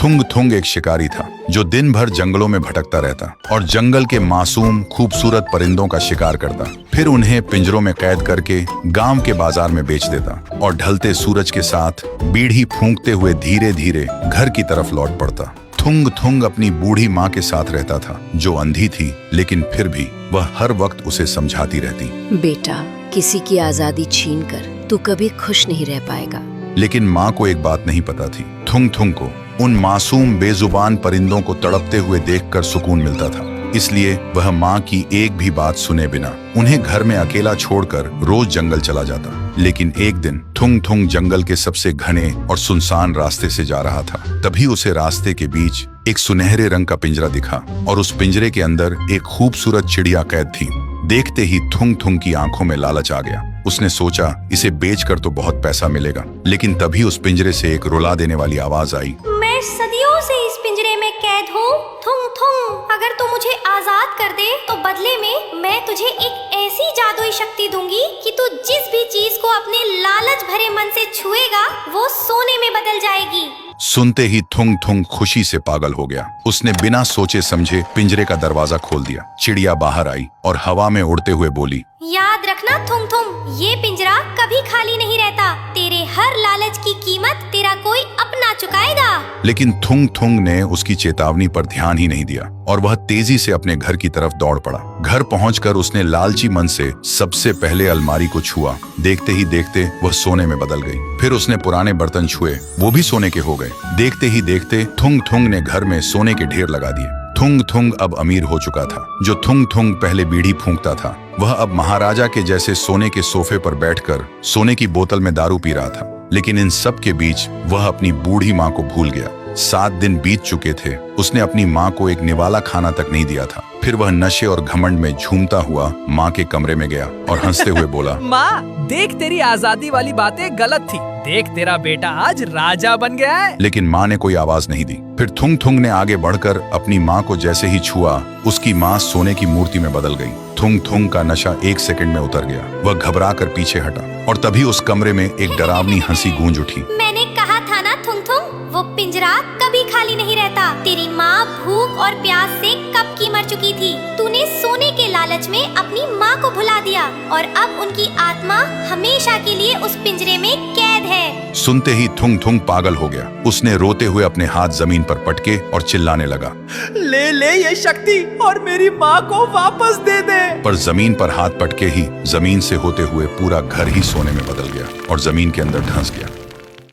थुंग थुंग एक शिकारी था जो दिन भर जंगलों में भटकता रहता और जंगल के मासूम खूबसूरत परिंदों का शिकार करता, फिर उन्हें पिंजरों में कैद करके गांव के बाजार में बेच देता और ढलते सूरज के साथ बीड़ी फूंकते हुए धीरे धीरे घर की तरफ लौट पड़ता। थुंग थुंग अपनी बूढ़ी माँ के साथ रहता था जो अंधी थी, लेकिन फिर भी वह हर वक्त उसे समझाती रहती, बेटा, किसी की आजादी छीन कर तू कभी खुश नहीं रह पाएगा। लेकिन माँ को एक बात नहीं पता थी, थुंग थुंग को उन मासूम बेजुबान परिंदों को तड़पते हुए देखकर सुकून मिलता था, इसलिए वह माँ की एक भी बात सुने बिना उन्हें घर में अकेला छोड़कर रोज जंगल चला जाता। लेकिन एक दिन थुंग थुंग जंगल के सबसे घने और सुनसान रास्ते से जा रहा था। तभी उसे रास्ते के बीच एक सुनहरे रंग का पिंजरा दिखा और उस पिंजरे के अंदर एक खूबसूरत चिड़िया कैद थी। देखते ही थुंग थुंग की आंखों में लालच आ गया। उसने सोचा इसे बेचकर तो बहुत पैसा मिलेगा, लेकिन तभी उस पिंजरे से एक रुला देने वाली आवाज आई, मैं सदियों से इस पिंजरे में कैद हूँ। थुंग थुंग, अगर तू मुझे आजाद कर दे तो बदले में मैं तुझे एक ऐसी जादुई शक्ति दूंगी कि तू जिस भी चीज को अपने लालच भरे मन से छुएगा वो सोने में बदल जाएगी। सुनते ही थुंग थुंग खुशी से पागल हो गया। उसने बिना सोचे समझे पिंजरे का दरवाजा खोल दिया। चिड़िया बाहर आई और हवा में उड़ते हुए बोली, याद रखना थुंग थुंग, ये पिंजरा कभी खाली नहीं रहता। तेरे हर लालच की कीमत तेरा कोई अपना चुकाएगा। लेकिन थुंग थुंग ने उसकी चेतावनी पर ध्यान ही नहीं दिया और वह तेजी से अपने घर की तरफ दौड़ पड़ा। घर पहुंचकर उसने लालची मन से सबसे पहले अलमारी को छुआ। देखते ही देखते वह सोने में बदल गई। फिर उसने पुराने बर्तन छुए, वो भी सोने के हो गए। देखते ही देखते थुंग थुंग ने घर में सोने के ढेर लगा दिए। थुंग थुंग अब अमीर हो चुका था। जो थुंग थुंग पहले बीड़ी फूंकता था, वह अब महाराजा के जैसे सोने के सोफे पर बैठकर सोने की बोतल में दारू पी रहा था। लेकिन इन सब के बीच वह अपनी बूढ़ी माँ को भूल गया। 7 दिन बीत चुके थे, उसने अपनी माँ को एक निवाला खाना तक नहीं दिया था। फिर वह नशे और घमंड में झूमता हुआ माँ के कमरे में गया और हंसते हुए बोला, माँ, देख तेरी आजादी वाली बातें गलत थी। देख तेरा बेटा आज राजा बन गया है। लेकिन माँ ने कोई आवाज नहीं दी। फिर थुंग थुंग ने आगे बढ़कर अपनी माँ को जैसे ही छुआ, उसकी माँ सोने की मूर्ति में बदल गई। थुंग थुंग का नशा 1 सेकंड में उतर गया। वह घबरा कर पीछे हटा और तभी उस कमरे में एक डरावनी हंसी गूंज उठी। मैंने कहा था ना थुंग थुंग, वो पिंजरा कभी खाली नहीं रहता। तेरी माँ भूख और प्यास से कब की मर चुकी थी। तूने सोने के लालच में अपनी माँ को भुला दिया और अब उनकी आत्मा हमेशा के लिए उस पिंजरे में कैद है। सुनते ही थुंग थुंग पागल हो गया। उसने रोते हुए अपने हाथ जमीन पर पटके और चिल्लाने लगा, ले ये शक्ति और मेरी माँ को वापस दे दे। पर जमीन पर हाथ पटके ही जमीन से होते हुए पूरा घर ही सोने में बदल गया और जमीन के अंदर धंस गया।